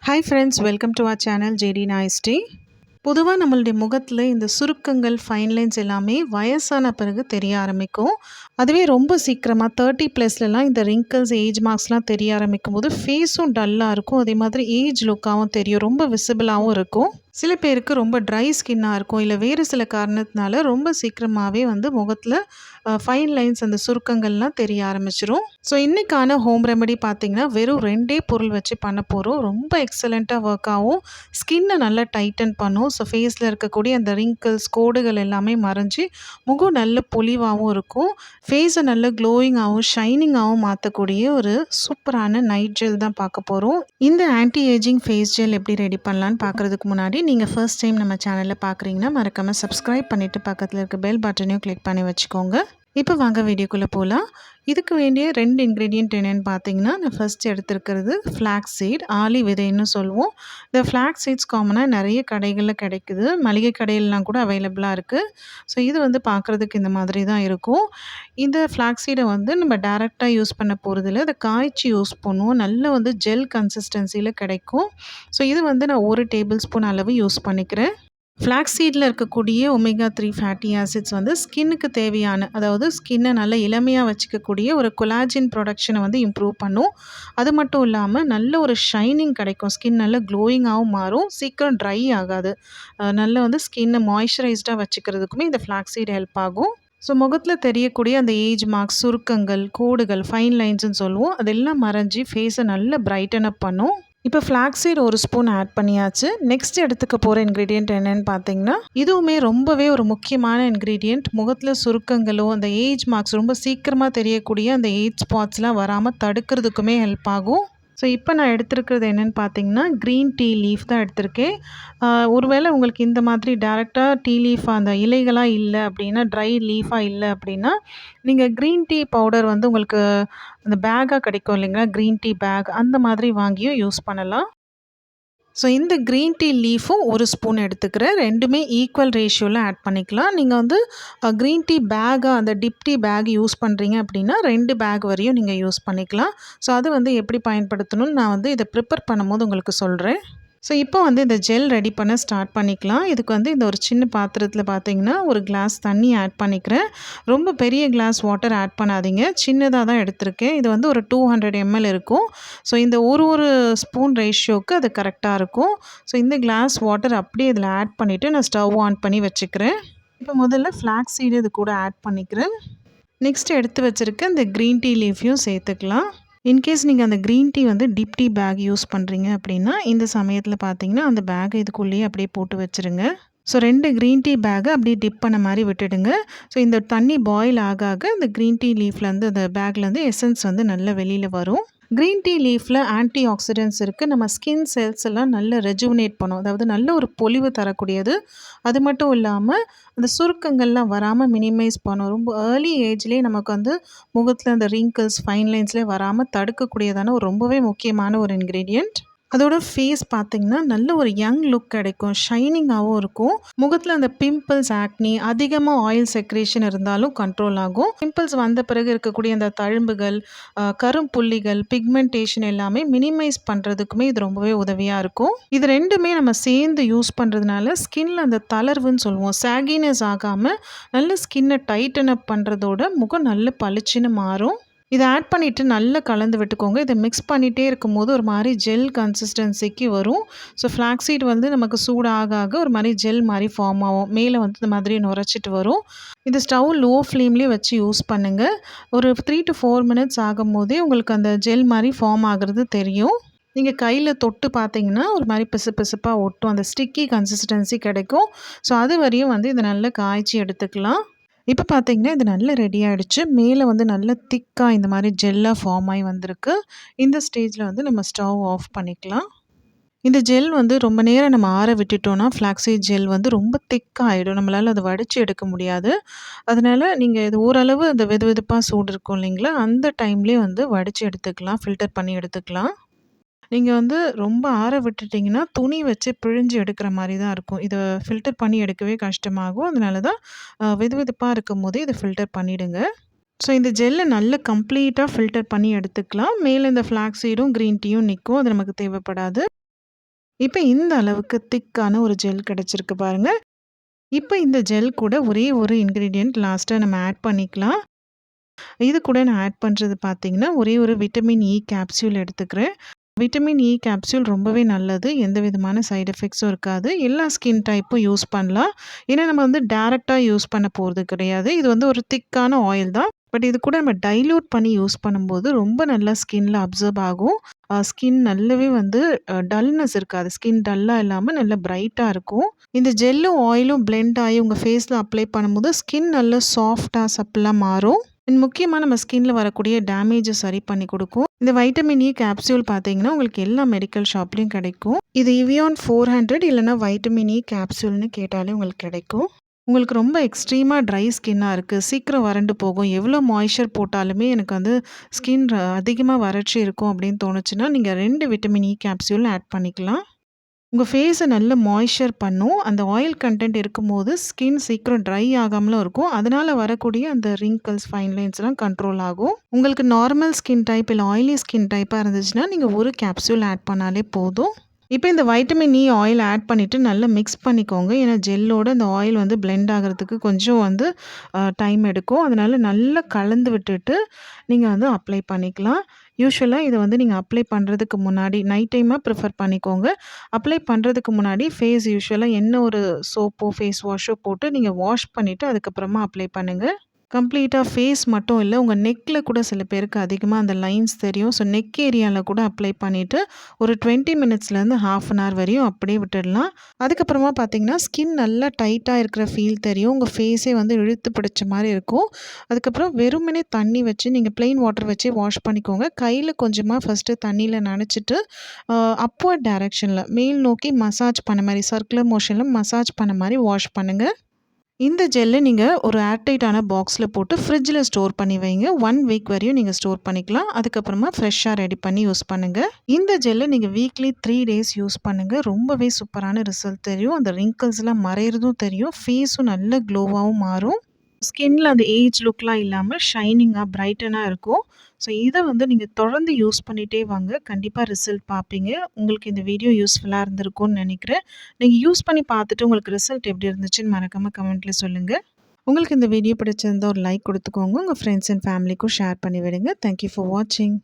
Hi friends, welcome to our channel ஜேடி நாய்ஸ்டி. பொதுவாக நம்மளுடைய முகத்தில் இந்த சுருக்கங்கள், ஃபைன் லைன்ஸ் எல்லாமே வயசான பிறகு தெரிய ஆரம்பிக்கும். அதுவே ரொம்ப சீக்கிரமாக 30+லாம் இந்த ரிங்கிள்ஸ், ஏஜ் மார்க்ஸ்லாம் தெரிய ஆரம்பிக்கும் போது ஃபேஸும் டல்லாக இருக்கும். அதே மாதிரி ஏஜ் லுக்காகவும் தெரியும், ரொம்ப விசிபிளாகவும் இருக்கும். சில பேருக்கு ரொம்ப ட்ரை ஸ்கின்னாக இருக்கும், இல்லை வேறு சில காரணத்தினால ரொம்ப சீக்கிரமாகவே முகத்தில் ஃபைன் லைன்ஸ், அந்த சுருக்கங்கள்லாம் தெரிய ஆரம்பிச்சிரும். ஸோ இன்றைக்கான ஹோம் ரெமெடி பார்த்திங்கன்னா வெறும் 2 பொருள் வச்சு பண்ண போகிறோம். ரொம்ப எக்ஸலண்ட்டாக ஒர்க் ஆகும், ஸ்கின்னை நல்லா டைட்டன் பண்ணும். ஸோ ஃபேஸில் இருக்கக்கூடிய அந்த ரிங்கிள்ஸ், கோடுகள் எல்லாமே மறைஞ்சி முகம் நல்ல பொலிவாகவும் இருக்கும். ஃபேஸை நல்ல க்ளோயிங்காகவும் ஷைனிங்காகவும் மாற்றக்கூடிய ஒரு சூப்பரான நைட் ஜெல் தான் பார்க்க போகிறோம். இந்த ஆன்டி ஏஜிங் ஃபேஸ் ஜெல் எப்படி ரெடி பண்ணலான்னு பார்க்குறதுக்கு முன்னாடி நீங்கள் ஃபர்ஸ்ட் டைம் நம்ம சேனலில் பார்க்குறீங்கன்னா மறக்காமல் சப்ஸ்கிரைப் பண்ணிவிட்டு பக்கத்தில் இருக்க பெல் பட்டனையும் கிளிக் பண்ணி வச்சுக்கோங்க. இப்போ வாங்க வீடியோக்குள்ளே போகலாம். இதுக்கு வேண்டிய 2 இன்க்ரீடியன்ட் என்னென்னு பார்த்தீங்கன்னா, நான் ஃபர்ஸ்ட் எடுத்துருக்கிறது ஃப்ளாக்ஸ் சீட், ஆலி விதைன்னு சொல்லுவோம். இந்த ஃப்ளாக்ஸ் சீட்ஸ் காமனாக நிறைய கடைகளில் கிடைக்குது, மளிகை கடையிலலாம் கூட அவைலபிளாக இருக்குது. ஸோ இது பார்க்குறதுக்கு இந்த மாதிரி தான் இருக்கும். இந்த ஃப்ளாக்ஸ் சீடை நம்ம டேரெக்டாக யூஸ் பண்ண போகிறதில்ல, அதை காய்ச்சி யூஸ் பண்ணுவோம். நல்ல ஜெல் கன்சிஸ்டன்சியில் கிடைக்கும். ஸோ இது நான் 1 டேபிள் ஸ்பூன் அளவு யூஸ் பண்ணிக்கிறேன். ஃப்ளாக்ஸ் சீடில் இருக்கக்கூடிய ஒமேகா 3 ஃபேட்டி ஆசிட்ஸ் ஸ்கின்னுக்கு தேவையான, அதாவது ஸ்கின்னை நல்லா இளமையாக வச்சுக்கக்கூடிய ஒரு கொலாஜின் ப்ரொடக்ஷனை இம்ப்ரூவ் பண்ணும். அது மட்டும் இல்லாமல் நல்ல ஒரு ஷைனிங் கிடைக்கும், ஸ்கின் நல்லா க்ளோயிங்காகவும் மாறும், சீக்கிரம் ட்ரை ஆகாது. நல்ல ஸ்கின்னை மாய்ஸ்சரைஸ்டாக வச்சுக்கிறதுக்குமே இந்த ஃப்ளாக்ஸ் சீட் ஹெல்ப் ஆகும். ஸோ முகத்தில் தெரியக்கூடிய அந்த ஏஜ் மார்க்ஸ், சுருக்கங்கள், கோடுகள், ஃபைன் லைன்ஸ்னு சொல்லுவோம், அதெல்லாம் மறைஞ்சி ஃபேஸை நல்லா பிரைட்டன் அப் பண்ணும். இப்போ ஃப்ளாக்ஸ் சீட் 1 ஸ்பூன் ஆட் பண்ணியாச்சு. நெக்ஸ்ட் எடுத்துக்க போகிற இன்க்ரீடியன்ட் என்னென்னு பார்த்தீங்கன்னா, இதுவுமே ரொம்பவே ஒரு முக்கியமான இன்க்ரீடியன்ட். முகத்தில் சுருக்கங்களோ அந்த ஏஜ் மார்க்ஸ், ரொம்ப சீக்கிரமாக தெரியக்கூடிய அந்த ஏஜ் ஸ்பாட்ஸ்லாம் வராமல் தடுக்கிறதுக்குமே ஹெல்ப் ஆகும். ஸோ இப்போ நான் எடுத்துருக்கிறது என்னென்னு பார்த்தீங்கன்னா, க்ரீன் டீ லீஃப் தான் எடுத்திருக்கேன். ஒருவேளை உங்களுக்கு இந்த மாதிரி டேரெக்டாக டீ லீஃப் அந்த இலைகளாக இல்லை அப்படின்னா, ட்ரை லீஃபாக இல்லை அப்படின்னா, நீங்கள் க்ரீன் டீ பவுடர் உங்களுக்கு அந்த பேக்காக கிடைக்கும் இல்லைங்களா, க்ரீன் டீ பேக், அந்த மாதிரி வாங்கியும் யூஸ் பண்ணலாம். ஸோ இந்த க்ரீன் டீ லீஃபும் 1 ஸ்பூன் எடுத்துக்கிறேன். 2மே ஈக்குவல் ரேஷியோவில் ஆட் பண்ணிக்கலாம். நீங்கள் க்ரீன் டீ பேக்காக, அந்த டிப் டீ பேக் யூஸ் பண்ணுறீங்க அப்படின்னா 2 பேக் வரையும் நீங்கள் யூஸ் பண்ணிக்கலாம். ஸோ அது எப்படி பயன்படுத்தணும்னு நான் இதை ப்ரிப்பேர் பண்ணும்போது உங்களுக்கு சொல்கிறேன். ஸோ இப்போ இந்த ஜெல் ரெடி பண்ண ஸ்டார்ட் பண்ணிக்கலாம். இதுக்கு இந்த ஒரு சின்ன பாத்திரத்தில் பார்த்தீங்கன்னா 1 கிளாஸ் தண்ணி ஆட் பண்ணிக்கிறேன். ரொம்ப பெரிய கிளாஸ் வாட்டர் ஆட் பண்ணாதீங்க, சின்னதாக தான் எடுத்திருக்கேன். இது ஒரு 200 ml இருக்கும். ஸோ இந்த ஒரு ஸ்பூன் ரேஷியோவுக்கு அது கரெக்டாக இருக்கும். ஸோ இந்த கிளாஸ் வாட்டர் அப்படியே இதில் ஆட் பண்ணிவிட்டு நான் ஸ்டவ் ஆன் பண்ணி வச்சுக்கிறேன். இப்போ முதல்ல ஃப்ளாக்ஸ் சீடு இது கூட ஆட் பண்ணிக்கிறேன். நெக்ஸ்ட் எடுத்து வச்சுருக்க இந்த க்ரீன் டீ லீஃபையும் சேர்த்துக்கலாம். இன்கேஸ் நீங்கள் அந்த green tea dip tea bag use பண்ணுறீங்க அப்படின்னா, இந்த சமயத்தில் பார்த்தீங்கன்னா அந்த பேக்கை இதுக்குள்ளேயே அப்படியே போட்டு வச்சுருங்க. ஸோ 2 க்ரீன் டீ பேக்கை அப்படியே டிப் பண்ண மாதிரி விட்டுடுங்க. ஸோ இந்த தண்ணி பாயில் ஆக ஆக இந்த க்ரீன் டீ லீஃப்லேருந்து, அந்த பேக்லேருந்து எசன்ஸ் நல்லா வெளியில் வரும். க்ரீன் டீ லீஃபில் ஆன்டி ஆக்சிடென்ட்ஸ் இருக்குது. நம்ம ஸ்கின் செல்ஸ் எல்லாம் நல்லா ரெஜுவினேட் பண்ணும், அதாவது நல்ல ஒரு பொலிவு தரக்கூடியது. அது மட்டும் இல்லாமல் அந்த சுருக்கங்கள்லாம் வராமல் மினிமைஸ் பண்ணும். ரொம்ப ஏர்லி ஏஜ்லேயே நமக்கு முகத்தில் அந்த ரிங்கிள்ஸ், ஃபைன் லைன்ஸ்லேயே வராமல் தடுக்கக்கூடியதான ஒரு ரொம்பவே முக்கியமான ஒரு இன்க்ரீடியண்ட். அதோட ஃபேஸ் பார்த்திங்கன்னா நல்ல ஒரு யங் லுக் கிடைக்கும், ஷைனிங்காகவும் இருக்கும். முகத்தில் அந்த பிம்பிள்ஸ், ஆக்னி, அதிகமாக ஆயில் செக்ரேஷன் இருந்தாலும் கண்ட்ரோல் ஆகும். பிம்பிள்ஸ் வந்த பிறகு இருக்கக்கூடிய அந்த தழும்புகள், கரும்புள்ளிகள், பிக்மெண்டேஷன் எல்லாமே மினிமைஸ் பண்ணுறதுக்குமே இது ரொம்பவே உதவியாக இருக்கும். இது 2மே நம்ம சேர்ந்து யூஸ் பண்ணுறதுனால ஸ்கின்ல அந்த தளர்வுன்னு சொல்லுவோம், சாகினஸ் ஆகாமல் நல்ல ஸ்கின்னை டைட்டன் அப் பண்ணுறதோட முகம் நல்ல பளிச்சுன்னு மாறும். இதை ஆட் பண்ணிவிட்டு நல்லா கலந்து விட்டுக்கோங்க. இதை மிக்ஸ் பண்ணிகிட்டே இருக்கும்போது ஒரு மாதிரி ஜெல் கன்சிஸ்டன்சிக்கு வரும். ஸோ ஃப்ளாக்ஸ் சீட் நமக்கு சூடாக ஆக ஒரு மாதிரி ஜெல் மாதிரி ஃபார்ம் ஆகும், மேலே இந்த மாதிரி நுரைச்சிட்டு வரும். இது ஸ்டவ் லோ ஃப்ளேம்லேயே வச்சு யூஸ் பண்ணுங்கள். ஒரு 3 to 4 மினிட்ஸ் ஆகும் போதே உங்களுக்கு அந்த ஜெல் மாதிரி ஃபார்ம் ஆகிறது தெரியும். நீங்கள் கையில் தொட்டு பார்த்தீங்கன்னா ஒரு மாதிரி பிசு பிசுப்பாக ஒட்டும், அந்த ஸ்டிக்கி கன்சிஸ்டன்சி கிடைக்கும். ஸோ அது வரையும் இதை நல்லா காய்ச்சி எடுத்துக்கலாம். இப்போ பார்த்தீங்கன்னா இது நல்லா ரெடி ஆகிடுச்சு. மேலே நல்லா திக்காக இந்த மாதிரி ஜெல்லாக ஃபார்ம் ஆகி வந்திருக்கு. இந்த ஸ்டேஜில் நம்ம ஸ்டவ் ஆஃப் பண்ணிக்கலாம். இந்த ஜெல் ரொம்ப நேரம் நம்ம ஆற விட்டுட்டோன்னா ஃப்ளாக்ஸ் சீட் ஜெல் ரொம்ப திக்காக ஆகிடும், நம்மளால் அதை வடித்து எடுக்க முடியாது. அதனால் நீங்கள் இது ஓரளவு அந்த வெது வெதுப்பாக சூடு இருக்கும் இல்லைங்களா, அந்த டைம்லேயே வடித்து எடுத்துக்கலாம், ஃபில்டர் பண்ணி எடுத்துக்கலாம். நீங்கள் ரொம்ப ஆற விட்டுட்டிங்கன்னா துணி வச்சு பிழிஞ்சு எடுக்கிற மாதிரி தான் இருக்கும். இதை ஃபில்டர் பண்ணி எடுக்கவே கஷ்டமாகும். அதனால தான் வெது வெதுப்பாக இருக்கும் போதே இதை ஃபில்டர் பண்ணிவிடுங்க. ஸோ இந்த ஜெல்லை நல்லா கம்ப்ளீட்டாக ஃபில்டர் பண்ணி எடுத்துக்கலாம். மேலே இந்த ஃப்ளாக்ஸ் சீடும் க்ரீன் டீயும் நிற்கும், அது நமக்கு தேவைப்படாது. இப்ப இந்த அளவுக்கு திக்கான ஒரு ஜெல் கிடைச்சிருக்கு பாருங்க. இப்ப இந்த ஜெல் கூட ஒரே ஒரு இன்கிரீடியன்ட் லாஸ்ட்டா நம்ம ஆட் பண்ணிக்கலாம். இது கூட நான் ஆட் பண்றது பார்த்தீங்கன்னா, ஒரே ஒரு விட்டமின் இ கேப்சூல் எடுத்துக்கிறேன். விட்டமின் இ கேப்சூல் ரொம்பவே நல்லது. எந்த விதமான சைட் எஃபெக்ட்ஸும் இருக்காது. எல்லா ஸ்கின் டைப்பும் யூஸ் பண்ணலாம். ஏன்னா நம்ம வந்து டைரக்ட்டா யூஸ் பண்ண போறது கிடையாது. இது வந்து ஒரு திக்கான ஆயில் தான். பட் இது கூட நம்ம டைல்யூட் பண்ணி யூஸ் பண்ணும்போது ரொம்ப நல்லா ஸ்கின்ல அப்சர்வ் ஆகும். ஸ்கின் நல்லாவே வந்து டல்னஸ் இருக்காது. ஸ்கின் டல்லா இல்லாம நல்லா பிரைட்டா இருக்கும். இந்த ஜெல்லும், ஆயிலும் பிளெண்ட் ஆயி உங்க ஃபேஸ்ல அப்ளை பண்ணும்போது ஸ்கின் நல்லா சாஃப்ட்டா, சப்பிளா மாறும். அண்ட் முக்கியமா நம்ம ஸ்கின்ல வரக்கூடிய டேமேஜ சரி பண்ணி குடுக்கும். இந்த வைட்டமின் இ கேப்சூல் பார்த்தீங்கன்னா, உங்களுக்கு எல்லா மெடிக்கல் ஷாப்லயும் கிடைக்கும். இது Evian 400 இல்லன்னா வைட்டமின் இ கேப்சூல்ன்னு கேட்டாலே உங்களுக்கு கிடைக்கும். உங்களுக்கு ரொம்ப எக்ஸ்ட்ரீமா ட்ரை ஸ்கின்னா இருக்கு. சீக்கிரம் வறண்டு போகும். எவ்வளோ மாய்ஸ்சர் போட்டாலுமே எனக்கு வந்து ஸ்கின் அதிகமா வறட்சி இருக்கும் அப்படின்னு தோணுச்சுன்னா, நீங்க 2 விட்டமின் இ கேப்சூல் ஆட் பண்ணிக்கலாம். உங்க ஃபேஸ நல்ல மாய்ஸ்சர் பண்ணும். அந்த ஆயில் கன்டென்ட் இருக்கும்போது ஸ்கின் சீக்கிரம் ட்ரை ஆகாமலும் இருக்கும். அதனால வரக்கூடிய அந்த ரிங்கிள்ஸ், ஃபைன் லைன்ஸ்லாம் கண்ட்ரோல் ஆகும். உங்களுக்கு நார்மல் ஸ்கின் டைப் இல்ல ஆயிலி ஸ்கின் டைப்பா இருந்துச்சுன்னா, நீங்க 1 கேப்சூல் ஆட் பண்ணாலே போதும். இப்ப இந்த வைட்டமின் இ ஆயில் ஆட் பண்ணிட்டு நல்லா மிக்ஸ் பண்ணிக்கோங்க. ஏன்னா ஜெல்லோட அந்த ஆயில் வந்து பிளெண்ட் ஆகுறதுக்கு கொஞ்சம் வந்து டைம் எடுக்கும். அதனால நல்லா கலந்து விட்டுட்டு நீங்க வந்து அப்ளை பண்ணிக்கலாம். யூசுவலா இத வந்து நீங்க அப்ளை பண்றதுக்கு முன்னாடி நைட் டைமா ப்ரிஃபர் பண்ணிக்கோங்க. அப்ளை பண்றதுக்கு முன்னாடி ஃபேஸ் யூசுவலா என்ன ஒரு சோப்போ, ஃபேஸ் வாஷோ போட்டு நீங்க வாஷ் பண்ணிட்டு அதுக்கப்புறமா அப்ளை பண்ணுங்க. கம்ப்ளீட்டா ஃபேஸ் மட்டும் இல்ல, உங்க நெக்ல கூட சில பேருக்கு அதிகமா அந்த லைன்ஸ் தெரியும். ஸோ நெக் ஏரியால கூட அப்ளை பண்ணிட்டு, ஒரு 20 மினிட்ஸ்லேருந்து 1/2 அன் ஹவர் வரையும் அப்படியே விட்டுடலாம். அதுக்கப்புறமா பார்த்தீங்கன்னா, ஸ்கின் நல்லா டைட்டா இருக்கிற ஃபீல் தெரியும். உங்க ஃபேஸே வந்து இழுத்து பிடிச்ச மாரி இருக்கும். அதுக்கப்புறம் வெறுமனே தண்ணி வச்சு நீங்க பிளெயின் வாட்டர் வச்சே வாஷ் பண்ணிக்கோங்க. கையில கொஞ்சமா ஃபர்ஸ்ட்டு தண்ணீல நனச்சிட்டு, அப்வர்ட் டைரக்ஷன்ல மேல் நோக்கி மசாஜ் பண்ண மாரி, சர்க்குலர் மோஷன்ல மசாஜ் பண்ண மாரி வாஷ் பண்ணுங்க. இந்த ஜெல்ல நீங்க ஒரு ஏர்டைட்டான பாக்ஸ்ல போட்டு ஃப்ரிட்ஜ்ல ஸ்டோர் பண்ணி வைங்க. 1 வீக் வரையும் நீங்க ஸ்டோர் பண்ணிக்கலாம். அதுக்கப்புறமா ஃப்ரெஷ்ஷா ரெடி பண்ணி யூஸ் பண்ணுங்க. இந்த ஜெல்ல நீங்க வீக்லி 3 டேஸ் யூஸ் பண்ணுங்க. ரொம்பவே சூப்பரான ரிசல்ட் தெரியும். அந்த ரிங்கிள்ஸ்லாம் மறையிறதும் தெரியும். ஃபேஸும் நல்ல க்ளோவாவும் மாறும். ஸ்கின்ல அந்த ஏஜ் லுக்லாம் இல்லாம ஷைனிங்கா, பிரைட்டனா இருக்கும். ஸோ இத வந்து நீங்க தொடர்ந்து யூஸ் பண்ணிட்டே வாங்க. கண்டிப்பா ரிசல்ட் பார்ப்பீங்க. உங்களுக்கு இந்த வீடியோ யூஸ்ஃபுல்லா இருந்திருக்கும்னு நெனைக்கிறேன். நீங்க யூஸ் பண்ணி பார்த்துட்டு உங்களுக்கு ரிசல்ட் எப்படி இருந்துச்சுன்னு மறக்காம கமெண்ட்ல சொல்லுங்க. உங்களுக்கு இந்த வீடியோ பிடிச்சிருந்தா ஒரு லைக் குடுத்துக்கோங்க. உங்க ஃப்ரெண்ட்ஸ் அண்ட் ஃபேமிலிக்கும் ஷேர் பண்ணி விடுங்க. தேங்க் யூ ஃபார் வாட்சிங்.